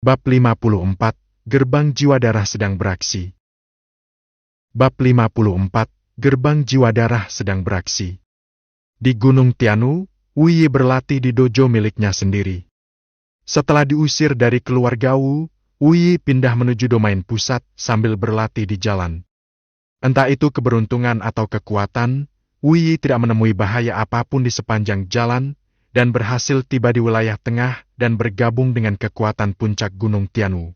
Bab 54, Gerbang Jiwa Darah sedang beraksi. Bab 54, Gerbang Jiwa Darah sedang beraksi. Di Gunung Tianu, Wu Yi berlatih di dojo miliknya sendiri. Setelah diusir dari keluarga Wu Yi pindah menuju domain pusat sambil berlatih di jalan. Entah itu keberuntungan atau kekuatan, Wu Yi tidak menemui bahaya apapun di sepanjang jalan, dan berhasil tiba di wilayah tengah dan bergabung dengan kekuatan puncak Gunung Tianu.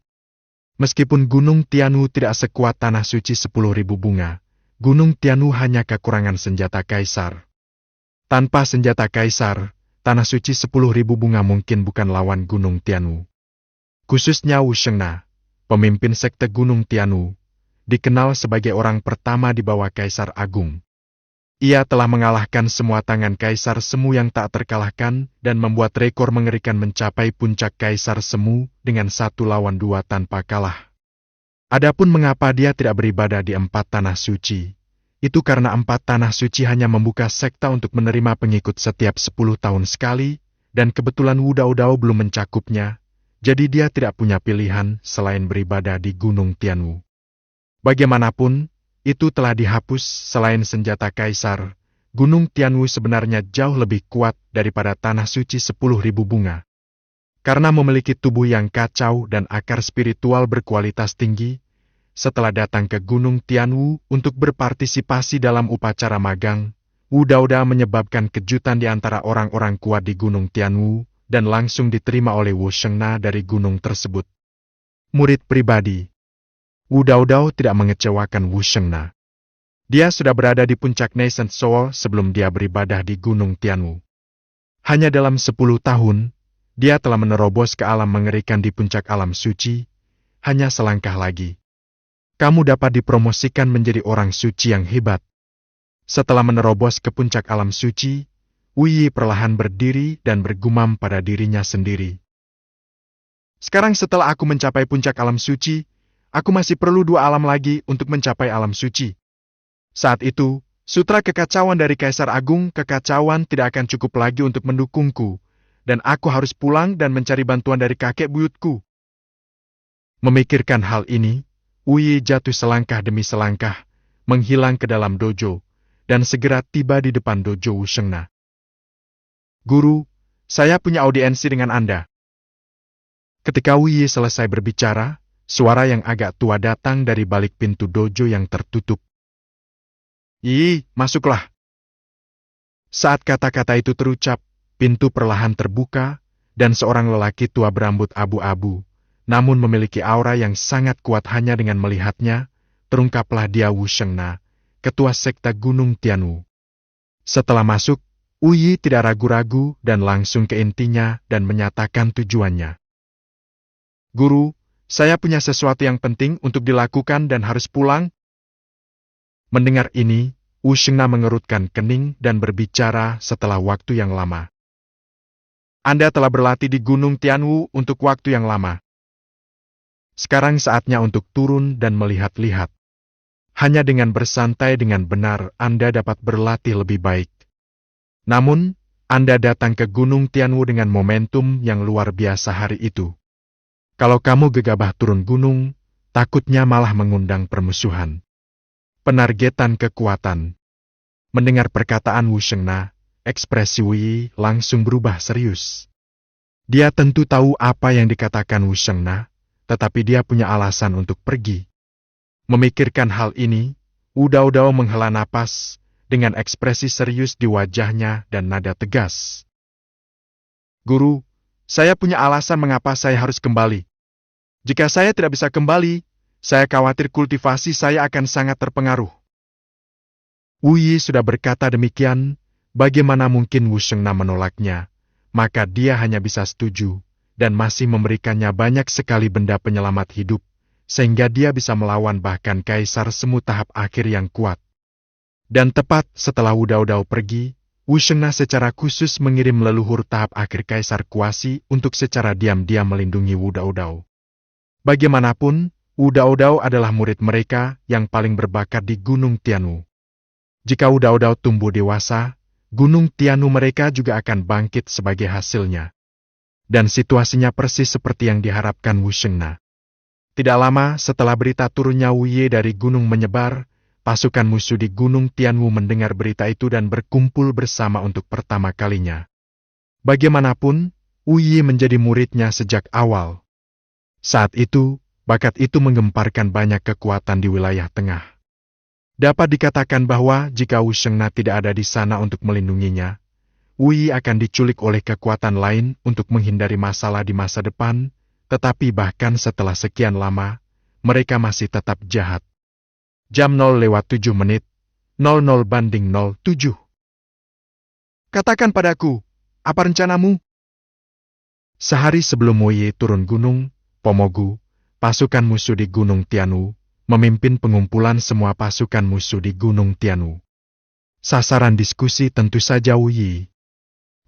Meskipun Gunung Tianu tidak sekuat Tanah Suci 10.000 bunga, Gunung Tianu hanya kekurangan senjata kaisar. Tanpa senjata kaisar, Tanah Suci 10.000 bunga mungkin bukan lawan Gunung Tianu. Khususnya Wu Shengna, pemimpin sekte Gunung Tianu, dikenal sebagai orang pertama di bawah Kaisar Agung. Ia telah mengalahkan semua tangan Kaisar Semu yang tak terkalahkan dan membuat rekor mengerikan mencapai puncak Kaisar Semu dengan 1 lawan 2 tanpa kalah. Adapun mengapa dia tidak beribadah di 4 tanah suci, itu karena 4 tanah suci hanya membuka sekta untuk menerima pengikut setiap 10 tahun sekali, dan kebetulan Wu Daodao belum mencakupnya, jadi dia tidak punya pilihan selain beribadah di Gunung Tianu. Bagaimanapun, itu telah dihapus. Selain senjata kaisar, Gunung Tianwu sebenarnya jauh lebih kuat daripada Tanah Suci 10.000 bunga. Karena memiliki tubuh yang kacau dan akar spiritual berkualitas tinggi, setelah datang ke Gunung Tianwu untuk berpartisipasi dalam upacara magang, Wu Daodao menyebabkan kejutan di antara orang-orang kuat di Gunung Tianwu dan langsung diterima oleh Wu Shengna dari gunung tersebut. Murid pribadi Wu Daodao tidak mengecewakan Wu Shengna. Dia sudah berada di puncak Nascent Soul sebelum dia beribadah di Gunung Tianwu. Hanya dalam 10 tahun, dia telah menerobos ke alam mengerikan di puncak alam suci, hanya selangkah lagi. Kamu dapat dipromosikan menjadi orang suci yang hebat. Setelah menerobos ke puncak alam suci, Wu Yi perlahan berdiri dan bergumam pada dirinya sendiri. Sekarang setelah aku mencapai puncak alam suci, aku masih perlu 2 alam lagi untuk mencapai alam suci. Saat itu, sutra kekacauan dari Kaisar Agung kekacauan tidak akan cukup lagi untuk mendukungku, dan aku harus pulang dan mencari bantuan dari kakek buyutku. Memikirkan hal ini, Wu Yi jatuh selangkah demi selangkah, menghilang ke dalam dojo, dan segera tiba di depan dojo Wu Shengna. Guru, saya punya audiensi dengan Anda. Ketika Wu Yi selesai berbicara, suara yang agak tua datang dari balik pintu dojo yang tertutup. "Yi, masuklah." Saat kata-kata itu terucap, pintu perlahan terbuka, dan seorang lelaki tua berambut abu-abu, namun memiliki aura yang sangat kuat hanya dengan melihatnya, terungkaplah dia Wu Shengna, ketua sekte Gunung Tianwu. Setelah masuk, Wu Yi tidak ragu-ragu dan langsung ke intinya dan menyatakan tujuannya. "Guru, saya punya sesuatu yang penting untuk dilakukan dan harus pulang." Mendengar ini, Wu Shengna mengerutkan kening dan berbicara setelah waktu yang lama. "Anda telah berlatih di Gunung Tianwu untuk waktu yang lama. Sekarang saatnya untuk turun dan melihat-lihat. Hanya dengan bersantai dengan benar Anda dapat berlatih lebih baik. Namun, Anda datang ke Gunung Tianwu dengan momentum yang luar biasa hari itu. Kalau kamu gegabah turun gunung, takutnya malah mengundang permusuhan." Penargetan kekuatan. Mendengar perkataan Wu Shengna, ekspresi Wu Yi langsung berubah serius. Dia tentu tahu apa yang dikatakan Wu Shengna, tetapi dia punya alasan untuk pergi. Memikirkan hal ini, Wu Daodao menghela napas dengan ekspresi serius di wajahnya dan nada tegas. "Guru, saya punya alasan mengapa saya harus kembali. Jika saya tidak bisa kembali, saya khawatir kultivasi saya akan sangat terpengaruh." Wu Yi sudah berkata demikian, bagaimana mungkin Wu Shengna menolaknya, maka dia hanya bisa setuju, dan masih memberikannya banyak sekali benda penyelamat hidup, sehingga dia bisa melawan bahkan Kaisar Semu tahap akhir yang kuat. Dan tepat setelah Wu Daodao pergi, Wu Shengna secara khusus mengirim leluhur tahap akhir Kaisar Kuasi untuk secara diam-diam melindungi Wu Daodao. Bagaimanapun, Wu Daodao adalah murid mereka yang paling berbakat di Gunung Tianwu. Jika Wu Daodao tumbuh dewasa, Gunung Tianwu mereka juga akan bangkit sebagai hasilnya. dan situasinya persis seperti yang diharapkan Wu Shengna. Tidak lama setelah berita turunnya Wu Ye dari gunung menyebar, pasukan musuh di Gunung Tianwu mendengar berita itu dan berkumpul bersama untuk pertama kalinya. Bagaimanapun, Wu Ye menjadi muridnya sejak awal. Saat itu, bakat itu menggemparkan banyak kekuatan di wilayah tengah. Dapat dikatakan bahwa jika Wu Shengna tidak ada di sana untuk melindunginya, Wu Ye akan diculik oleh kekuatan lain untuk menghindari masalah di masa depan, tetapi bahkan setelah sekian lama, mereka masih tetap jahat. Jam 0:07, 00:07. Katakan padaku, apa rencanamu? Sehari sebelum Wu Ye turun gunung, Pomogu, pasukan musuh di Gunung Tianwu, memimpin pengumpulan semua pasukan musuh di Gunung Tianwu. Sasaran diskusi tentu saja Wu Ye.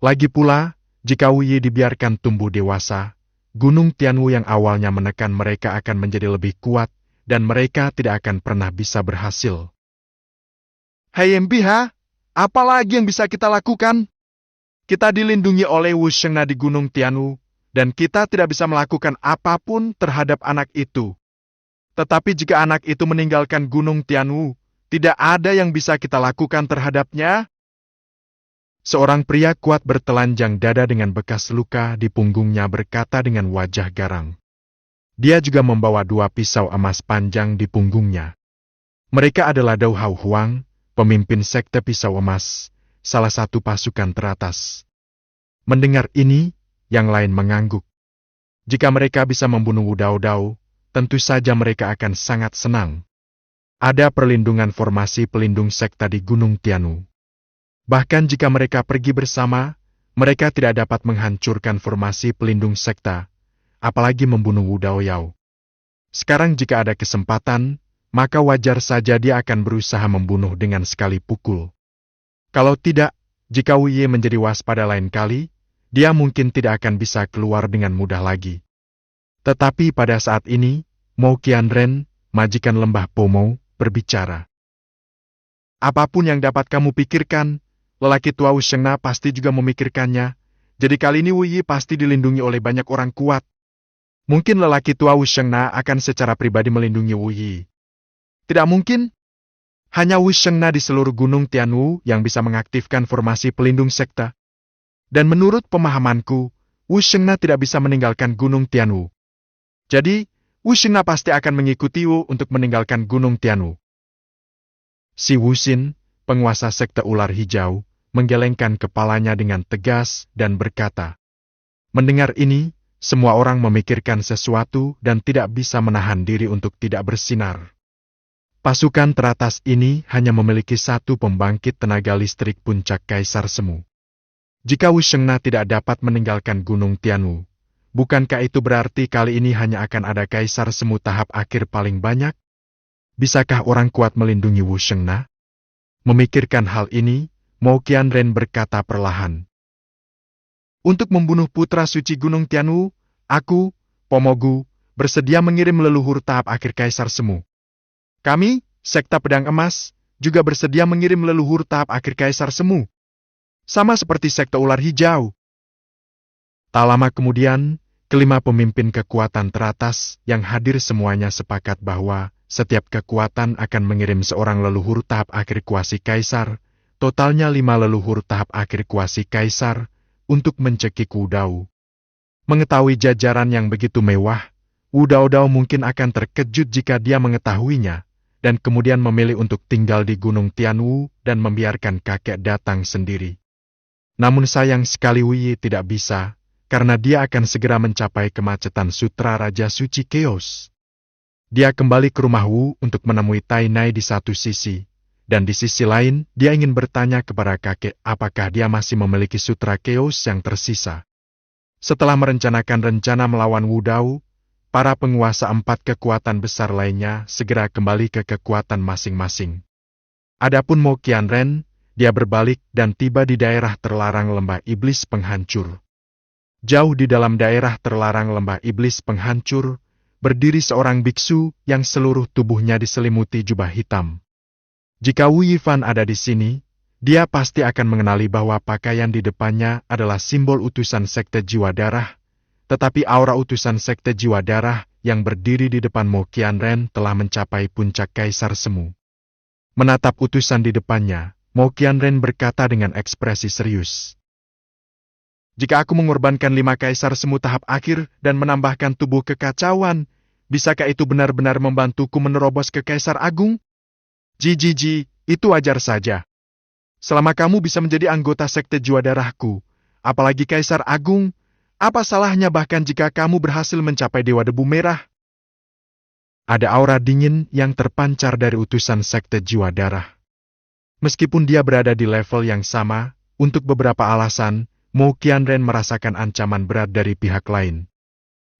Lagi pula, jika Wu Ye dibiarkan tumbuh dewasa, Gunung Tianwu yang awalnya menekan mereka akan menjadi lebih kuat, dan mereka tidak akan pernah bisa berhasil. Hei MPH, apa lagi yang bisa kita lakukan? Kita dilindungi oleh Wu Shengna di Gunung Tianwu, dan kita tidak bisa melakukan apapun terhadap anak itu. Tetapi jika anak itu meninggalkan Gunung Tianwu, tidak ada yang bisa kita lakukan terhadapnya. Seorang pria kuat bertelanjang dada dengan bekas luka di punggungnya berkata dengan wajah garang. Dia juga membawa 2 pisau emas panjang di punggungnya. Mereka adalah Dou Hao Huang, pemimpin sekte pisau emas, salah satu pasukan teratas. Mendengar ini, yang lain mengangguk. Jika mereka bisa membunuh Wu Dao Dao, tentu saja mereka akan sangat senang. Ada perlindungan formasi pelindung sekte di Gunung Tianwu. Bahkan jika mereka pergi bersama, mereka tidak dapat menghancurkan formasi pelindung sekte, apalagi membunuh Wu Dao Yao. Sekarang jika ada kesempatan, maka wajar saja dia akan berusaha membunuh dengan sekali pukul. Kalau tidak, jika Wu Ye menjadi waspada lain kali, dia mungkin tidak akan bisa keluar dengan mudah lagi. Tetapi pada saat ini, Mo Qianren, majikan lembah Pomo, berbicara. Apapun yang dapat kamu pikirkan, lelaki tua Wu Shengna pasti juga memikirkannya, jadi kali ini Wu Ye pasti dilindungi oleh banyak orang kuat. Mungkin lelaki tua Wu Shengna akan secara pribadi melindungi Wu Ye. Tidak mungkin. Hanya Wu Shengna di seluruh Gunung Tianwu yang bisa mengaktifkan formasi pelindung sekte. Dan menurut pemahamanku, Wu Shengna tidak bisa meninggalkan Gunung Tianwu. Jadi, Wu Shengna pasti akan mengikuti Wu untuk meninggalkan Gunung Tianwu. Si Wu Xin, penguasa sekte ular hijau, menggelengkan kepalanya dengan tegas dan berkata. Mendengar ini, semua orang memikirkan sesuatu dan tidak bisa menahan diri untuk tidak bersinar. Pasukan teratas ini hanya memiliki 1 pembangkit tenaga listrik puncak Kaisar Semu. Jika Wu Shengna tidak dapat meninggalkan Gunung Tianwu, bukankah itu berarti kali ini hanya akan ada Kaisar Semu tahap akhir paling banyak? Bisakah orang kuat melindungi Wu Shengna? Memikirkan hal ini, Mo Qianren berkata perlahan. Untuk membunuh putra suci Gunung Tianwu, aku, Pomogu, bersedia mengirim leluhur tahap akhir Kaisar Semu. Kami, Sekte Pedang Emas, juga bersedia mengirim leluhur tahap akhir Kaisar Semu. Sama seperti Sekte Ular Hijau. Tak lama kemudian, kelima pemimpin kekuatan teratas yang hadir semuanya sepakat bahwa setiap kekuatan akan mengirim seorang leluhur tahap akhir kuasi Kaisar, totalnya 5 leluhur tahap akhir kuasi Kaisar, untuk mencekik Wu Dao. Mengetahui jajaran yang begitu mewah, Wu Dao Dao mungkin akan terkejut jika dia mengetahuinya, dan kemudian memilih untuk tinggal di Gunung Tianwu dan membiarkan kakek datang sendiri. Namun sayang sekali Wu Ye tidak bisa, karena dia akan segera mencapai kemacetan Sutra Raja Suci Chaos. Dia kembali ke rumah Wu untuk menemui Tai Nai di satu sisi, dan di sisi lain dia ingin bertanya kepada kakek apakah dia masih memiliki Sutra Chaos yang tersisa. Setelah merencanakan rencana melawan Wu Dao, para penguasa 4 kekuatan besar lainnya segera kembali ke kekuatan masing-masing. Adapun Mo Qianren, dia berbalik dan tiba di daerah terlarang lembah iblis penghancur. Jauh di dalam daerah terlarang lembah iblis penghancur, berdiri seorang biksu yang seluruh tubuhnya diselimuti jubah hitam. Jika Wu Yifan ada di sini, dia pasti akan mengenali bahwa pakaian di depannya adalah simbol utusan sekte jiwa darah, tetapi aura utusan sekte jiwa darah yang berdiri di depan Mo Qianren telah mencapai puncak Kaisar Semu. Menatap utusan di depannya, Mo Qianren berkata dengan ekspresi serius. Jika aku mengorbankan 5 Kaisar Semu tahap akhir dan menambahkan tubuh kekacauan, bisakah itu benar-benar membantuku menerobos ke Kaisar Agung? Ji, itu wajar saja. Selama kamu bisa menjadi anggota sekte jiwa darahku, apalagi Kaisar Agung, apa salahnya bahkan jika kamu berhasil mencapai Dewa Debu Merah? Ada aura dingin yang terpancar dari utusan sekte jiwa darah. Meskipun dia berada di level yang sama, untuk beberapa alasan, Mo Qianren merasakan ancaman berat dari pihak lain.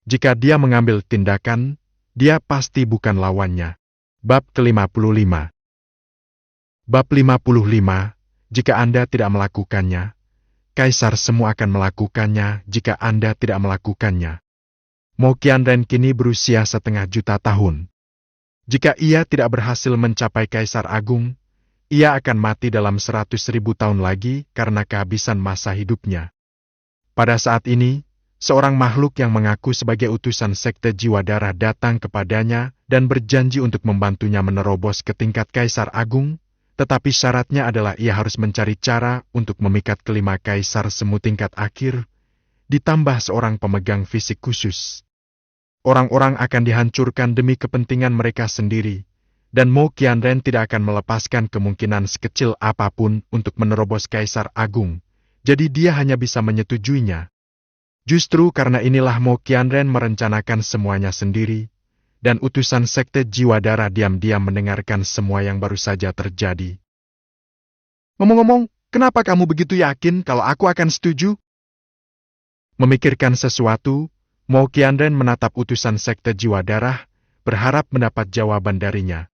Jika dia mengambil tindakan, dia pasti bukan lawannya. Bab ke-55. Bab 55, jika Anda tidak melakukannya, Kaisar Semu akan melakukannya jika Anda tidak melakukannya. Mo Qianren kini berusia 500 juta tahun. Jika ia tidak berhasil mencapai Kaisar Agung, ia akan mati dalam 100.000 tahun lagi karena kehabisan masa hidupnya. Pada saat ini, seorang makhluk yang mengaku sebagai utusan sekte jiwa darah datang kepadanya dan berjanji untuk membantunya menerobos ke tingkat Kaisar Agung, tetapi syaratnya adalah ia harus mencari cara untuk memikat kelima Kaisar Semu tingkat akhir, ditambah seorang pemegang fisik khusus. Orang-orang akan dihancurkan demi kepentingan mereka sendiri, dan Mo Qianren tidak akan melepaskan kemungkinan sekecil apapun untuk menerobos Kaisar Agung, jadi dia hanya bisa menyetujuinya. Justru karena inilah Mo Qianren merencanakan semuanya sendiri, dan utusan sekte jiwa darah diam-diam mendengarkan semua yang baru saja terjadi. Ngomong-ngomong, kenapa kamu begitu yakin kalau aku akan setuju? Memikirkan sesuatu, Mo Qianren menatap utusan sekte jiwa darah, berharap mendapat jawaban darinya.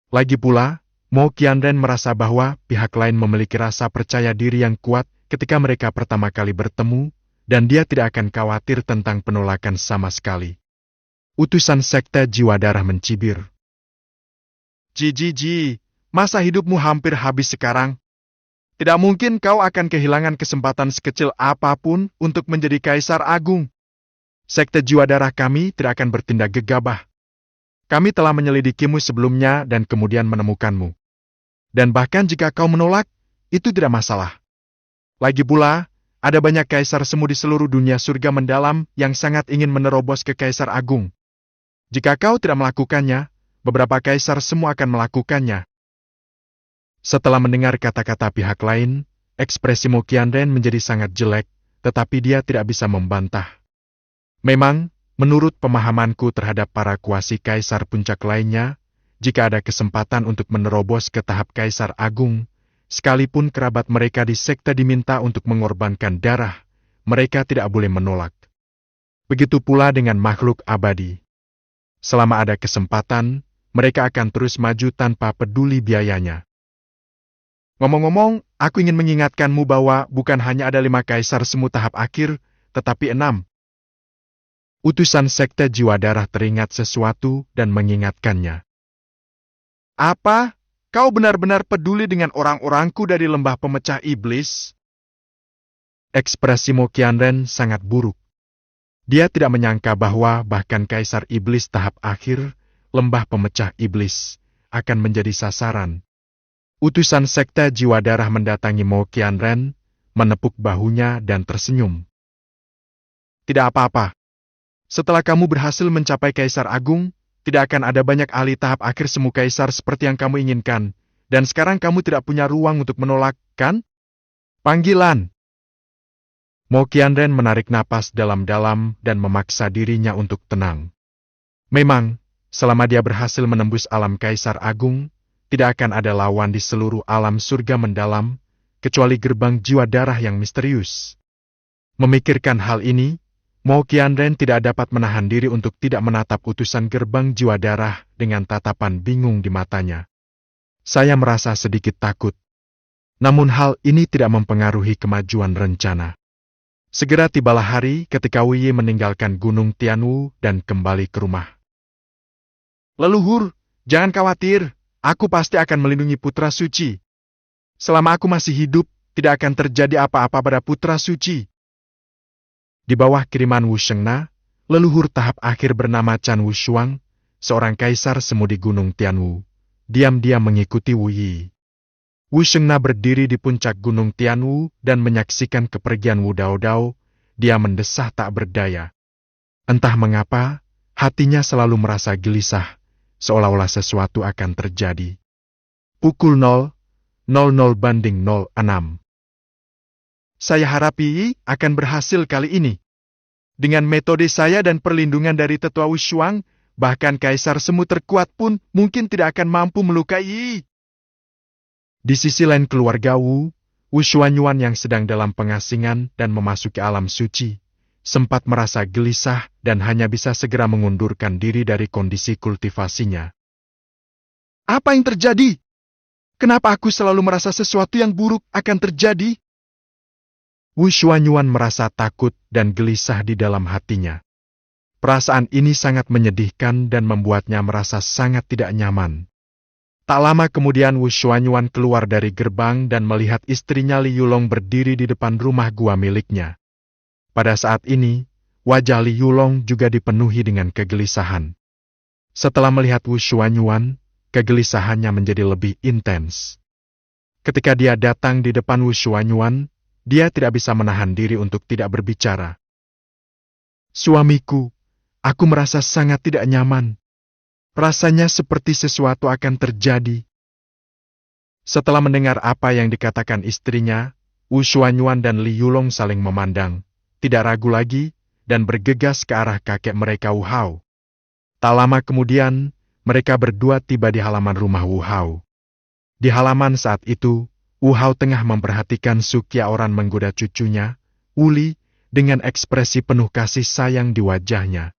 Lagi pula, Mo Qianren merasa bahwa pihak lain memiliki rasa percaya diri yang kuat ketika mereka pertama kali bertemu, dan dia tidak akan khawatir tentang penolakan sama sekali. Utusan sekte jiwa darah mencibir. Ji, masa hidupmu hampir habis sekarang. Tidak mungkin kau akan kehilangan kesempatan sekecil apapun untuk menjadi Kaisar Agung. Sekte jiwa darah kami tidak akan bertindak gegabah. Kami telah menyelidikimu sebelumnya dan kemudian menemukanmu. Dan bahkan jika kau menolak, itu tidak masalah. Lagi pula, ada banyak Kaisar Semu di seluruh dunia surga mendalam yang sangat ingin menerobos ke Kaisar Agung. Jika kau tidak melakukannya, beberapa Kaisar Semu akan melakukannya. Setelah mendengar kata-kata pihak lain, ekspresi Mo Qianren menjadi sangat jelek, tetapi dia tidak bisa membantah. Memang, menurut pemahamanku terhadap para kuasi Kaisar puncak lainnya, jika ada kesempatan untuk menerobos ke tahap Kaisar Agung, sekalipun kerabat mereka di sekte diminta untuk mengorbankan darah, mereka tidak boleh menolak. Begitu pula dengan makhluk abadi. Selama ada kesempatan, mereka akan terus maju tanpa peduli biayanya. Ngomong-ngomong, aku ingin mengingatkanmu bahwa bukan hanya ada 5 Kaisar Semu tahap akhir, tetapi 6. Utusan sekte jiwa darah teringat sesuatu dan mengingatkannya. Apa? Kau benar-benar peduli dengan orang-orangku dari lembah pemecah iblis? Ekspresi Mo Qianren sangat buruk. Dia tidak menyangka bahwa bahkan Kaisar Iblis tahap akhir, lembah pemecah iblis, akan menjadi sasaran. Utusan sekte jiwa darah mendatangi Mo Qianren, menepuk bahunya dan tersenyum. Tidak apa-apa. Setelah kamu berhasil mencapai Kaisar Agung, tidak akan ada banyak ahli tahap akhir Semu Kaisar seperti yang kamu inginkan, dan sekarang kamu tidak punya ruang untuk menolak, kan? Panggilan. Mo Qianren menarik napas dalam-dalam dan memaksa dirinya untuk tenang. Memang, selama dia berhasil menembus alam Kaisar Agung, tidak akan ada lawan di seluruh alam surga mendalam, kecuali gerbang jiwa darah yang misterius. Memikirkan hal ini, Mo Qianren tidak dapat menahan diri untuk tidak menatap utusan gerbang jiwa darah dengan tatapan bingung di matanya. Saya merasa sedikit takut. Namun hal ini tidak mempengaruhi kemajuan rencana. Segera tibalah hari ketika Wuyi meninggalkan Gunung Tianwu dan kembali ke rumah. Leluhur, jangan khawatir, aku pasti akan melindungi Putra Suci. Selama aku masih hidup, tidak akan terjadi apa-apa pada Putra Suci. Di bawah kiriman Wu Shengna, leluhur tahap akhir bernama Chan Wushuang, seorang kaisar semu di Gunung Tianwu, diam-diam mengikuti Wu Yi. Wu Shengna berdiri di puncak Gunung Tianwu dan menyaksikan kepergian Wu Daodao. Dia mendesah tak berdaya. Entah mengapa, hatinya selalu merasa gelisah, seolah-olah sesuatu akan terjadi. Pukul 0:00:06. Saya harap Yi akan berhasil kali ini. Dengan metode saya dan perlindungan dari tetua Wushuang, bahkan kaisar semu terkuat pun mungkin tidak akan mampu melukai Yi. Di sisi lain keluarga Wu Shuanyuan yang sedang dalam pengasingan dan memasuki alam suci, sempat merasa gelisah dan hanya bisa segera mengundurkan diri dari kondisi kultivasinya. Apa yang terjadi? Kenapa aku selalu merasa sesuatu yang buruk akan terjadi? Wu Shuanyuan merasa takut dan gelisah di dalam hatinya. Perasaan ini sangat menyedihkan dan membuatnya merasa sangat tidak nyaman. Tak lama kemudian Wu Shuanyuan keluar dari gerbang dan melihat istrinya Li Yulong berdiri di depan rumah gua miliknya. Pada saat ini, wajah Li Yulong juga dipenuhi dengan kegelisahan. Setelah melihat Wu Shuanyuan, kegelisahannya menjadi lebih intens. Ketika dia datang di depan Wu Shuanyuan, dia tidak bisa menahan diri untuk tidak berbicara. Suamiku, aku merasa sangat tidak nyaman. Rasanya seperti sesuatu akan terjadi. Setelah mendengar apa yang dikatakan istrinya, Wu Shuanyuan dan Li Yulong saling memandang, tidak ragu lagi, dan bergegas ke arah kakek mereka Wu Hao. Tak lama kemudian, mereka berdua tiba di halaman rumah Wu Hao. Di halaman saat itu, Wu Hao tengah memperhatikan Sukya Oran menggoda cucunya, Wu Li, dengan ekspresi penuh kasih sayang di wajahnya.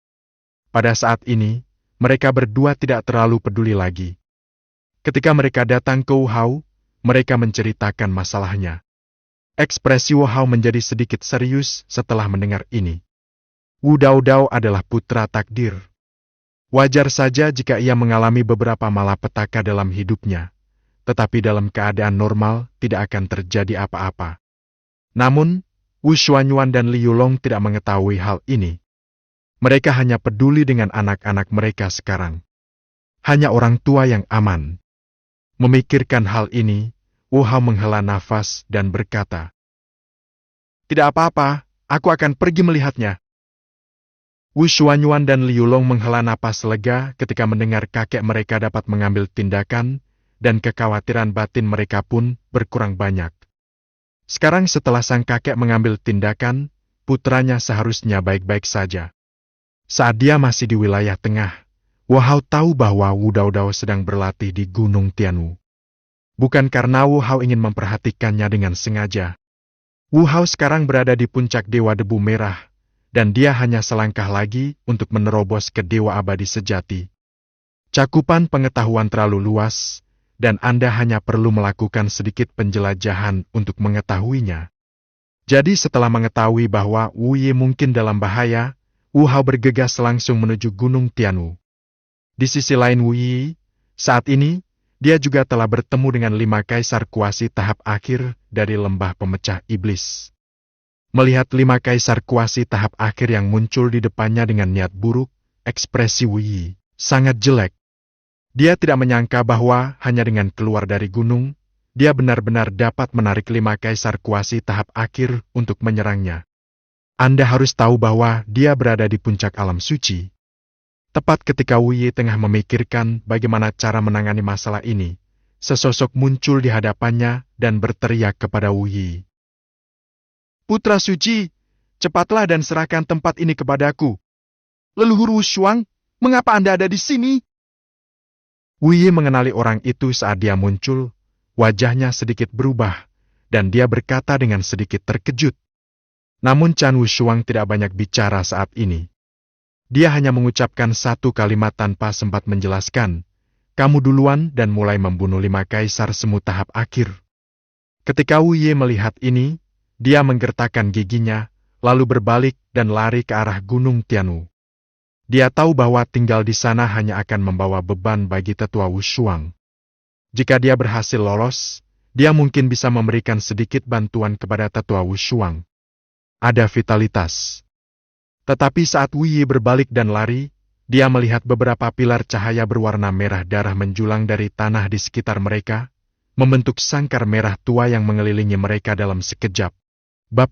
Pada saat ini, mereka berdua tidak terlalu peduli lagi. Ketika mereka datang ke Wu Hao, mereka menceritakan masalahnya. Ekspresi Wu Hao menjadi sedikit serius setelah mendengar ini. Wu Daodao adalah putra takdir. Wajar saja jika ia mengalami beberapa malapetaka dalam hidupnya, tetapi dalam keadaan normal tidak akan terjadi apa-apa. Namun, Wu Shuanyuan dan Li Yulong tidak mengetahui hal ini. Mereka hanya peduli dengan anak-anak mereka sekarang. Hanya orang tua yang aman. Memikirkan hal ini, Wu Hao menghela nafas dan berkata, "Tidak apa-apa, aku akan pergi melihatnya." Wu Shuanyuan dan Li Yulong menghela napas lega ketika mendengar kakek mereka dapat mengambil tindakan, dan kekhawatiran batin mereka pun berkurang banyak. Sekarang setelah sang kakek mengambil tindakan, putranya seharusnya baik-baik saja. Saat dia masih di wilayah tengah, Wu Hao tahu bahwa Wu Daodao sedang berlatih di Gunung Tianwu. Bukan karena Wu Hao ingin memperhatikannya dengan sengaja. Wu Hao sekarang berada di puncak Dewa Debu Merah, dan dia hanya selangkah lagi untuk menerobos ke Dewa Abadi Sejati. Cakupan pengetahuan terlalu luas, dan Anda hanya perlu melakukan sedikit penjelajahan untuk mengetahuinya. Jadi setelah mengetahui bahwa Wu Yi mungkin dalam bahaya, Wu Hao bergegas langsung menuju Gunung Tianwu. Di sisi lain Wu Yi, saat ini, dia juga telah bertemu dengan 5 kaisar kuasi tahap akhir dari lembah pemecah iblis. Melihat 5 kaisar kuasi tahap akhir yang muncul di depannya dengan niat buruk, ekspresi Wu Yi sangat jelek. Dia tidak menyangka bahwa hanya dengan keluar dari gunung, dia benar-benar dapat menarik 5 kaisar kuasi tahap akhir untuk menyerangnya. Anda harus tahu bahwa dia berada di puncak alam suci. Tepat ketika Wu Yi tengah memikirkan bagaimana cara menangani masalah ini, sesosok muncul di hadapannya dan berteriak kepada Wu Yi. "Putra suci, cepatlah dan serahkan tempat ini kepadaku. Leluhur Wu Shuang, mengapa Anda ada di sini?" Wu Yi mengenali orang itu saat dia muncul, wajahnya sedikit berubah, dan dia berkata dengan sedikit terkejut. Namun Chan Wushuang tidak banyak bicara saat ini. Dia hanya mengucapkan satu kalimat tanpa sempat menjelaskan, "Kamu duluan," dan mulai membunuh 5 kaisar semu tahap akhir. Ketika Wu Yi melihat ini, dia menggertakkan giginya, lalu berbalik dan lari ke arah Gunung Tianwu. Dia tahu bahwa tinggal di sana hanya akan membawa beban bagi tetua Wushuang. Jika dia berhasil lolos, dia mungkin bisa memberikan sedikit bantuan kepada tetua Wushuang. Ada vitalitas. Tetapi saat Wu Yi berbalik dan lari, dia melihat beberapa pilar cahaya berwarna merah darah menjulang dari tanah di sekitar mereka, membentuk sangkar merah tua yang mengelilingi mereka dalam sekejap.